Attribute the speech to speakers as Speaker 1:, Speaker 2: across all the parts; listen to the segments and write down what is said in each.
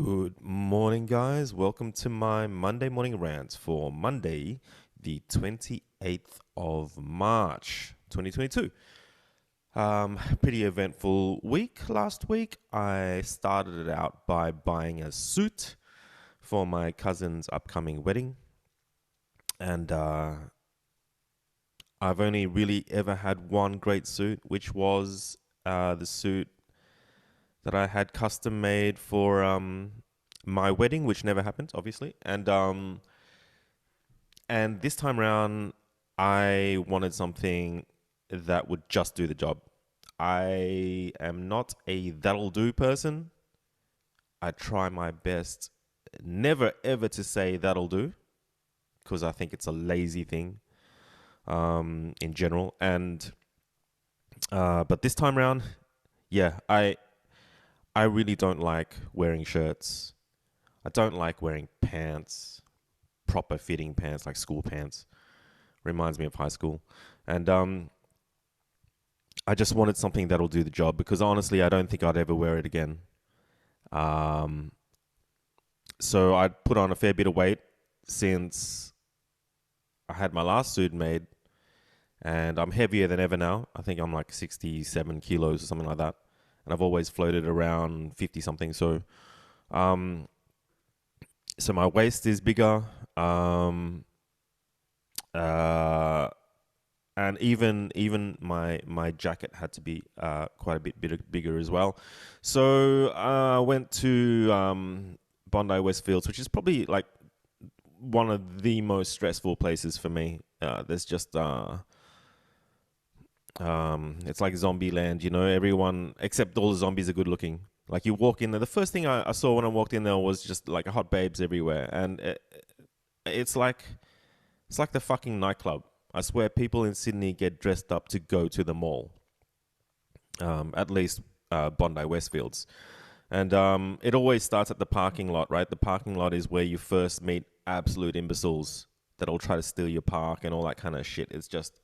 Speaker 1: Good morning, guys. Welcome to my Monday morning rant for Monday, the 28th of March, 2022. Pretty eventful week last week. I started it out by buying a suit for my cousin's upcoming wedding. And I've only really ever had one great suit, which was the suit that I had custom made for my wedding, which never happened, obviously. And this time around, I wanted something that would just do the job. I am not a that'll do person. I try my best never ever to say that'll do because I think it's a lazy thing in general. And but this time around, yeah, I really don't like wearing shirts. I don't like wearing pants, proper fitting pants like school pants. Reminds me of high school. And I just wanted something that'll do the job because honestly, I don't think I'd ever wear it again. Um, so I put on a fair bit of weight since I had my last suit made, and I'm heavier than ever now. I think I'm like 67 kilos or something like that. And I've always floated around 50 something. Um, so my waist is bigger. Uh, and even my jacket had to be quite a bit bigger as well. So I went to Bondi Westfields, which is probably like one of the most stressful places for me. There's just it's like zombie land, you know. Everyone except all the zombies are good looking. Like you walk in there, the first thing I saw when I walked in there was just like hot babes everywhere, and it's like it's like the fucking nightclub. I swear, people in Sydney get dressed up to go to the mall. At least Bondi Westfields, and it always starts at the parking lot, right? The parking lot is where you first meet absolute imbeciles that'll try to steal your park and all that kind of shit. It's just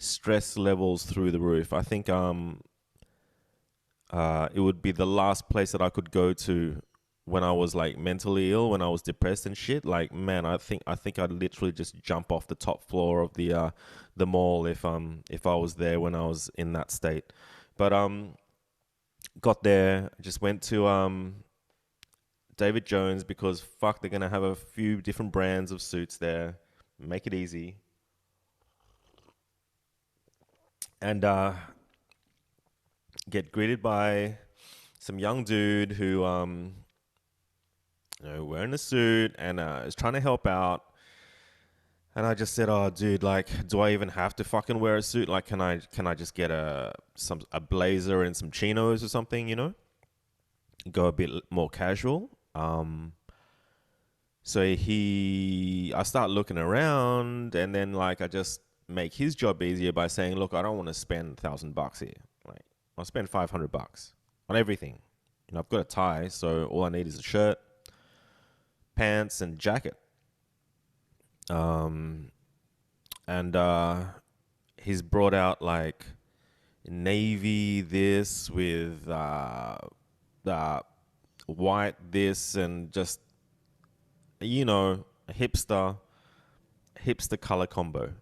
Speaker 1: stress levels through the roof. I think it would be the last place that I could go to when I was like mentally ill, when I was depressed and shit. Like, man, I think I'd literally just jump off the top floor of the mall if I was there when I was in that state. But got there, just went to David Jones because fuck, they're gonna have a few different brands of suits there. Make it easy. And get greeted by some young dude who wearing a suit and is trying to help out. And I just said, "Oh, dude, like, do I even have to fucking wear a suit? Like, can I just get a blazer and some chinos or something? You know, go a bit more casual." So I start looking around, and then like I just make his job easier by saying, "Look, I don't want to spend $1,000 here. Like, I'll spend $500 on everything. You know, I've got a tie, so all I need is a shirt, pants, and jacket." Um, and he's brought out like navy this with uh, white this and just a hipster color combo.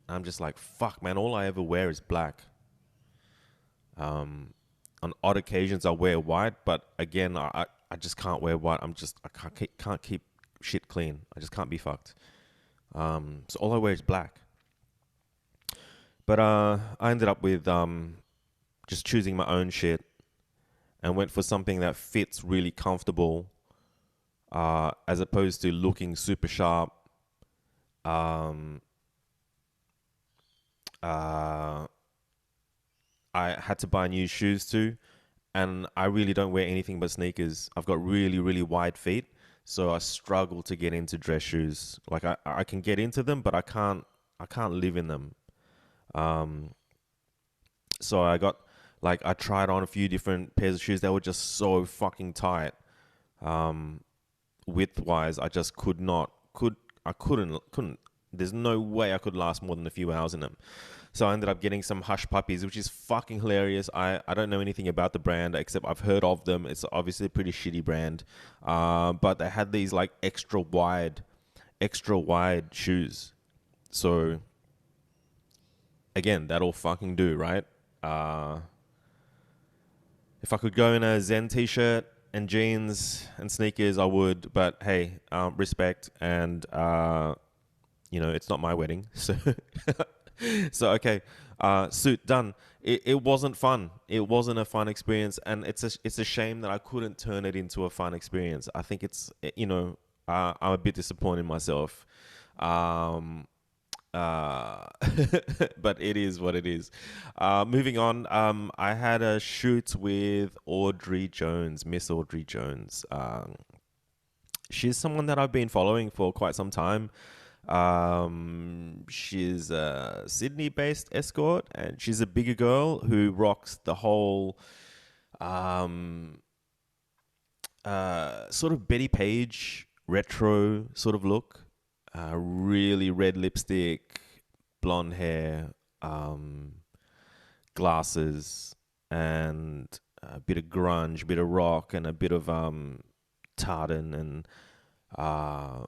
Speaker 1: I'm just like, fuck, man. All I ever wear is black. On odd occasions, I wear white, but again, I just can't wear white. I can't keep shit clean. I just can't be fucked. So all I wear is black. But I ended up with just choosing my own shit and went for something that fits really comfortable, as opposed to looking super sharp. Um, uh, I had to buy new shoes too, and I really don't wear anything but sneakers. I've got really, really wide feet, so I struggle to get into dress shoes. Like I can get into them, but I can't live in them. Um, so I tried on a few different pairs of shoes that were just so fucking tight. Um, Width wise, I just couldn't There's no way I could last more than a few hours in them. So I ended up getting some Hush Puppies, which is fucking hilarious. I don't know anything about the brand except I've heard of them. It's obviously a pretty shitty brand. But they had these like extra wide shoes. So again, that'll fucking do, right? Uh, if I could go in a Zen t-shirt and jeans and sneakers, I would. But hey, respect, and it's not my wedding, so so okay. Suit done. It wasn't fun. It wasn't a fun experience, and it's a shame that I couldn't turn it into a fun experience. I think I'm a bit disappointed in myself. Um, uh, but it is what it is. Moving on, I had a shoot with Audrey Jones, Miss Audrey Jones. She's someone that I've been following for quite some time. She's a Sydney-based escort, and she's a bigger girl who rocks the whole um, sort of Betty Page retro sort of look. Really red lipstick, blonde hair, glasses, and a bit of grunge, a bit of rock, and a bit of tartan, and uh,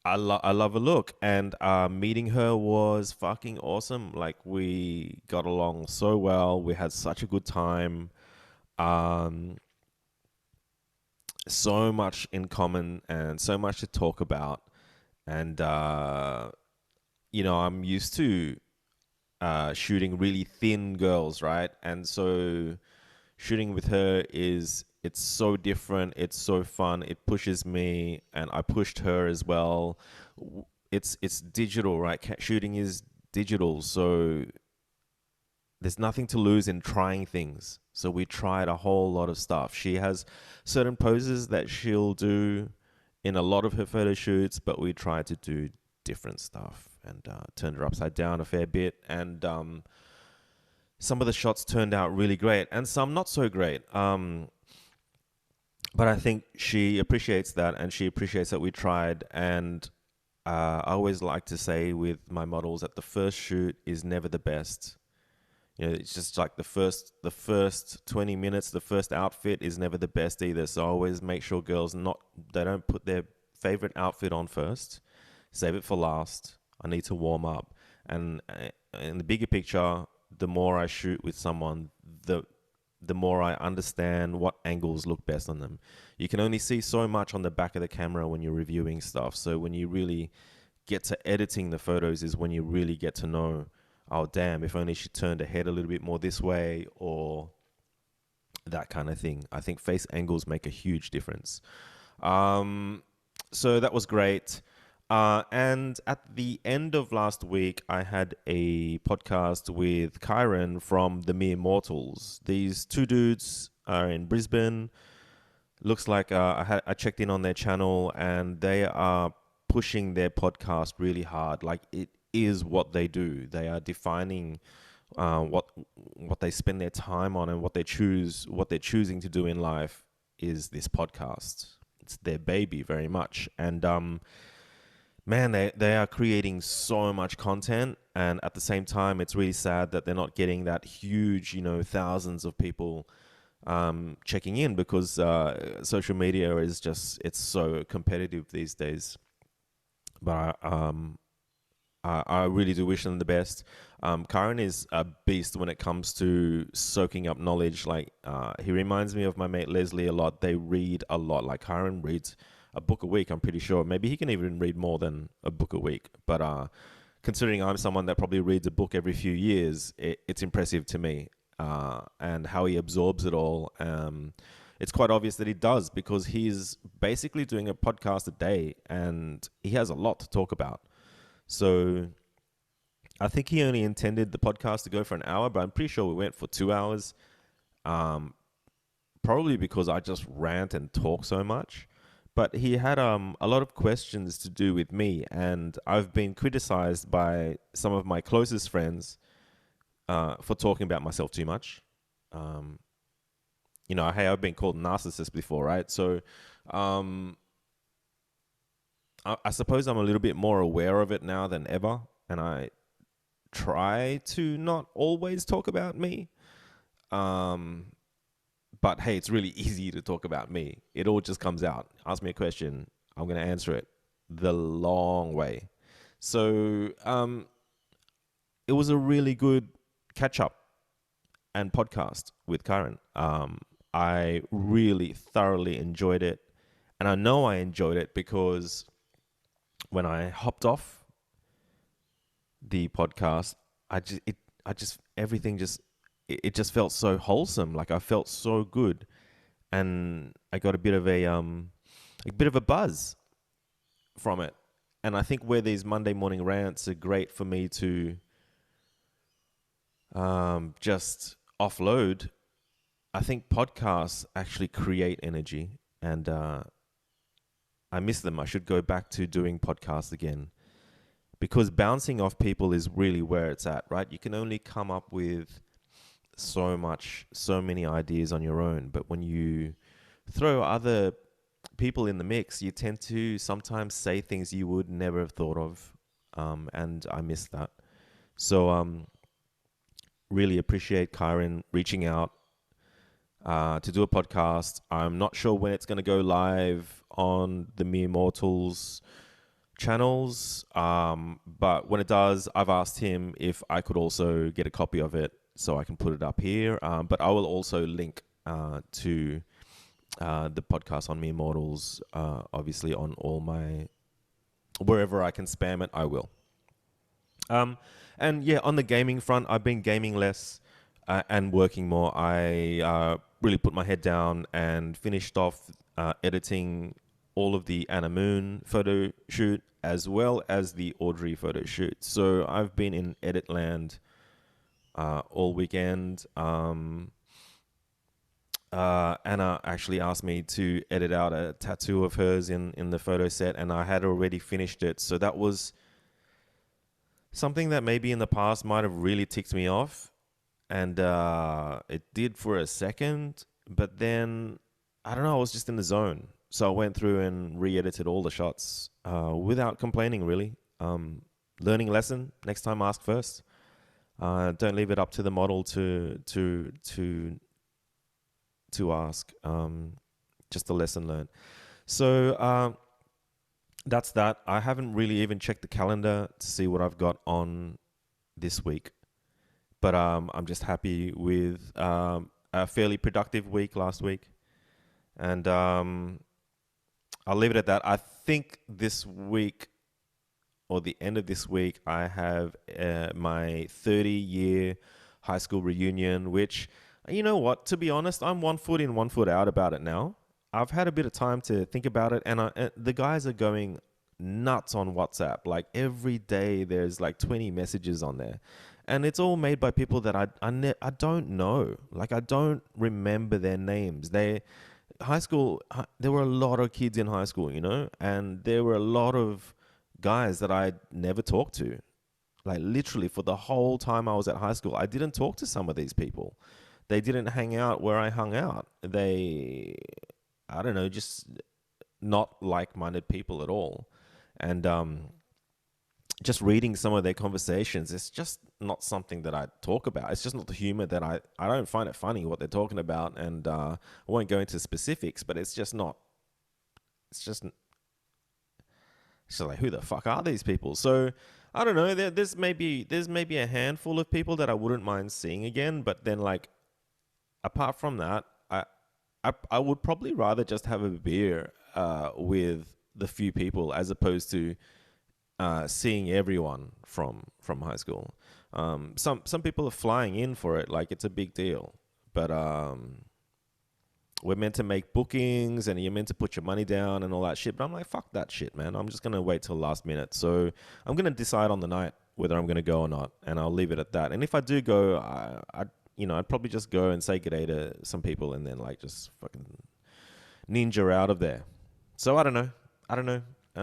Speaker 1: I love her look, and meeting her was fucking awesome. Like, we got along so well. We had such a good time. Um, so much in common and so much to talk about. And I'm used to shooting really thin girls, right? And so shooting with her it's so different, it's so fun, it pushes me, and I pushed her as well. It's digital, right? Shooting is digital, so there's nothing to lose in trying things. So we tried a whole lot of stuff. She has certain poses that she'll do in a lot of her photo shoots, but we tried to do different stuff, and turned her upside down a fair bit. And some of the shots turned out really great, and some not so great. But I think she appreciates that, and she appreciates that we tried. And I always like to say with my models that the first shoot is never the best. It's just like the first 20 minutes, the first outfit is never the best either. So I always make sure girls they don't put their favorite outfit on first. Save it for last. I need to warm up. And in the bigger picture, the more I shoot with someone, the more I understand what angles look best on them. You can only see so much on the back of the camera when you're reviewing stuff. So when you really get to editing the photos is when you really get to know, oh damn, if only she turned her head a little bit more this way, or that kind of thing. I think face angles make a huge difference. So that was great. And at the end of last week, I had a podcast with Kyron from The Mere Mortals. These two dudes are in Brisbane. Looks like I checked in on their channel, and they are pushing their podcast really hard. Like, it is what they do. They are defining what they spend their time on, and what they're choosing to do in life is this podcast. It's their baby very much. And man, they are creating so much content, and at the same time, it's really sad that they're not getting that huge, thousands of people checking in, because social media is it's so competitive these days. But I really do wish them the best. Karen is a beast when it comes to soaking up knowledge. Like, he reminds me of my mate Leslie a lot. They read a lot. Like, Karen reads a book a week, I'm pretty sure. Maybe he can even read more than a book a week. But considering I'm someone that probably reads a book every few years, it's impressive to me. And how he absorbs it all. It's quite obvious that he does, because he's basically doing a podcast a day, and he has a lot to talk about. So I think he only intended the podcast to go for an hour, but I'm pretty sure we went for 2 hours. Probably because I just rant and talk so much. But he had a lot of questions to do with me, and I've been criticized by some of my closest friends for talking about myself too much. Hey, I've been called narcissist before, right? So I suppose I'm a little bit more aware of it now than ever, and I try to not always talk about me. Um, but hey, it's really easy to talk about me. It all just comes out. Ask me a question, I'm gonna answer it the long way. So it was a really good catch up and podcast with Karen. I really thoroughly enjoyed it, and I know I enjoyed it because when I hopped off the podcast, I just everything just it just felt so wholesome. Like I felt so good, and I got a bit of a buzz from it. And I think where these Monday morning rants are great for me to just offload, I think podcasts actually create energy, and I miss them. I should go back to doing podcasts again because bouncing off people is really where it's at, right? You can only come up with so many ideas on your own, but when you throw other people in the mix, you tend to sometimes say things you would never have thought of, and I miss that. So, really appreciate Kyron reaching out to do a podcast. I'm not sure when it's going to go live on the Mere Mortals channels, but when it does, I've asked him if I could also get a copy of it so I can put it up here. But I will also link to the podcast on Mere Mortals, obviously on all my wherever I can spam it, I will. And yeah, on the gaming front, I've been gaming less and working more. I really put my head down and finished off editing all of the Anna Moon photo shoot as well as the Audrey photo shoot. So I've been in edit land all weekend. Anna actually asked me to edit out a tattoo of hers in the photo set, and I had already finished it. So that was something that maybe in the past might have really ticked me off, and it did for a second, but then I don't know, I was just in the zone. So I went through and re-edited all the shots without complaining, really. Learning lesson: next time, ask first. Don't leave it up to the model to ask. Just a lesson learned. So that's that. I haven't really even checked the calendar to see what I've got on this week, but I'm just happy with a fairly productive week last week, and I'll leave it at that. I think this week or the end of this week, I have my 30-year high school reunion, which, you know what, to be honest, I'm 1 foot in, 1 foot out about it now. I've had a bit of time to think about it, and the guys are going nuts on WhatsApp. Like every day there's like 20 messages on there, and it's all made by people that I don't know. Like I don't remember their names. There were a lot of kids in high school, you know, and there were a lot of guys that I never talked to. Like literally for the whole time I was at high school, I didn't talk to some of these people. They didn't hang out where I hung out. I don't know, just not like-minded people at all. And just reading some of their conversations, it's just not something that I talk about. It's just not the humor that I don't find it funny what they're talking about. And I won't go into specifics, but it's just like, who the fuck are these people? So I don't know. There's maybe a handful of people that I wouldn't mind seeing again, but then like apart from that, I would probably rather just have a beer with the few people as opposed to seeing everyone from high school. Some people are flying in for it, like it's a big deal, but we're meant to make bookings and you're meant to put your money down and all that shit. But I'm like, fuck that shit, man. I'm just gonna wait till last minute. So I'm gonna decide on the night whether I'm gonna go or not, and I'll leave it at that. And if I do go, I'd probably just go and say g'day to some people and then like just fucking ninja out of there. So I don't know.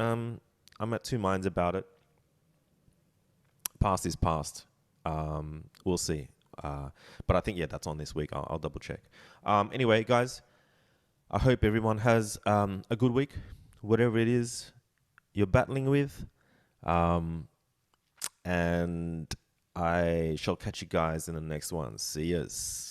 Speaker 1: I'm at two minds about it. Past is past. We'll see. But I think, yeah, that's on this week. I'll double check. Anyway, guys, I hope everyone has a good week, whatever it is you're battling with. And I shall catch you guys in the next one. See yous.